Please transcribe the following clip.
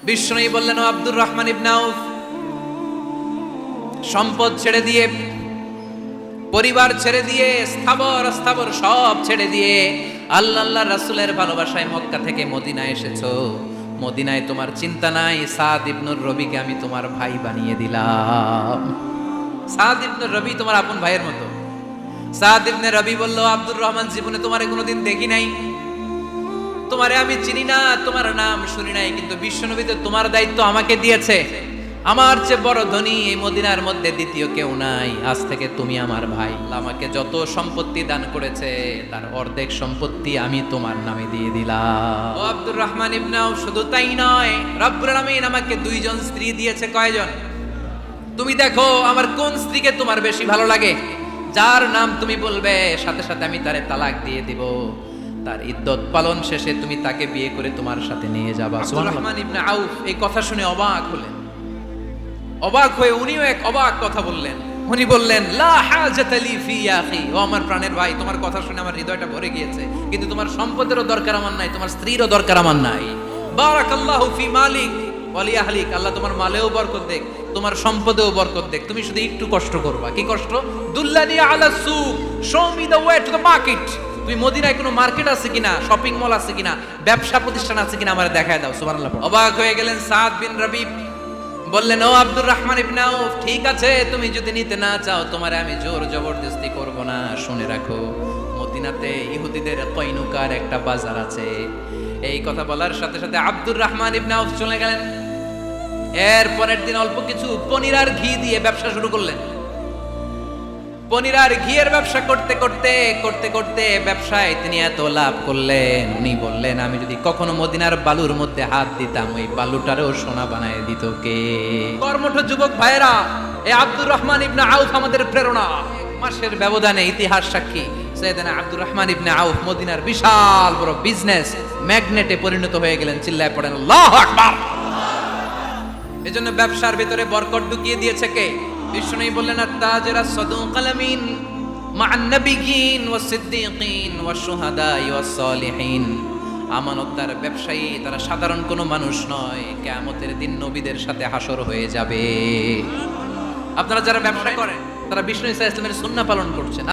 বিষ্ণুই বললেন, ও আব্দুর রহমান ইবনে আউফ, সম্পদ ছেড়ে দিয়ে, পরিবার ছেড়ে দিয়ে, স্থাবর অস্থাবর সব ছেড়ে দিয়ে আল্লাহর রাসূলের ভালোবাসায় মক্কা থেকে মদিনায় এসেছো। মদিনায় তোমার চিন্তা নাই, সাদ ইবনুর রবিকে আমি তোমার ভাই বানিয়ে দিলাম। সাদ ইবনুর রবি তোমার আপন ভাইয়ের মতো। সাদ ইবনে রবি বলল, আব্দুর রহমান, জীবনে তোমারে কোনোদিন দেখি নাই, তোমারে আমি চিনি না, তোমার নাম শুনি নাই, কিন্তু বিশ্বনবী তো তোমার দায়িত্ব আমাকে দিয়েছে। আমার চেয়ে বড় ধনী এই মদিনার মধ্যে দ্বিতীয় কেউ নাই। আজ থেকে তুমি আমার ভাই। আমাকে যত সম্পত্তি দান করেছে তার অর্ধেক সম্পত্তি আমি তোমার নামে দিয়ে দিলাম। ও আব্দুর রহমান ইবনে আউফ, শুধু তাই নয়, রব্বুল আলামিন আমাকে দুইজন স্ত্রী দিয়েছে। কয়জন? তুমি দেখো আমার কোন স্ত্রীকে তোমার বেশি ভালো লাগে, যার নাম তুমি বলবে সাথে সাথে আমি তারে তালাক দিয়ে দিব। তার ইদ্যত পালন শেষে তুমি তাকে বিয়ে করে তোমার সাথে নিয়ে যাবা। আব্দুর রহমান ইবনে আউফ এই কথা শুনে অবাক হলেন। অবাক হয়ে উনিও এক অবাক কথা বললেন। উনি বললেন, লা হাজাতা লি ফি ইয়া আখি, ও আমার প্রাণের ভাই, তোমার কথা শুনে আমার হৃদয়টা ভরে গিয়েছে, কিন্তু তোমার সম্পদেরও দরকার আমার নাই, তোমার স্ত্রীরও দরকার আমার নাই। বারাকাল্লাহু ফি মালিক ওয়া লি আহলিক, আল্লাহ তোমার মালেও বরকত দেখ, তোমার সম্পদেও বরকত দেখ। তুমি শুধু একটু কষ্ট করবা। কি কষ্ট? দুল্লানি আলা সুক, show me the way to the market. তুমি মদিনায় কোনো মার্কেট আছে কিনা, শপিং মল আছে কিনা, ব্যবসা প্রতিষ্ঠান আছে কিনা আমারে দেখায় দাও। সুবহানাল্লাহ। অবাক হয়ে গেলেন সাদ বিন রবি। বললেন, ও আব্দুর রহমান ইবনে আউফ, ঠিক আছে, তুমি যদি নিতে না চাও তোমারে আমি জোর জবরদস্তি করব না। শুনে রাখো, মদিনাতে ইহুদিদের কয়নুকার একটা বাজার আছে। এই কথা বলার সাথে সাথে আব্দুর রহমান ইবনে আউফ চলে গেলেন। এর পরের দিন অল্প কিছু পনির আর ঘি দিয়ে ব্যবসা শুরু করলেন। পনির আর ঘিয়ের ব্যবসা করতে করতে করতে করতে ব্যবসায় তিনি এত লাভ করলেন, উনি বললেন, আমি যদি কখনো মদিনার বালুর মধ্যে হাত দিতাম ওই বালুটারেও সোনা বানায় দিত কে? কর্মঠ যুবক ভাইরা, এই আব্দুর রহমান ইবনে আউফ আমাদের প্রেরণা। মাসের ব্যবধানে ইতিহাস সাক্ষী, সাইয়েদনা আব্দুর রহমান ইবনে আউফ মদিনার বিশাল বড় বিজনেস ম্যাগনেটে পরিণত হয়ে গেলেন। চিল্লায় পড়েন আল্লাহু আকবার। এজন্য ব্যবসার ভিতরে বরকত ঢুকিয়ে দিয়েছে কে? বিষ্ণুই বললেন, আত-তাজিরা সাদুকাল আমিন মা'আন নাবিয়্যিন ওয়াস সিদ্দীকিন ওয়াশ শুহাদা ওয়াস সালিহিন। আমানতদার ব্যবসায়ী তারা সাধারণ কোনো মানুষ নয়, কিয়ামতের দিন নবীদের সাথে হাসর হয়ে যাবে। আপনারা যারা ব্যবসা করেন তারা বিষ্ণু ইসা ইসলামের সুন্নাহ পালন করছেন।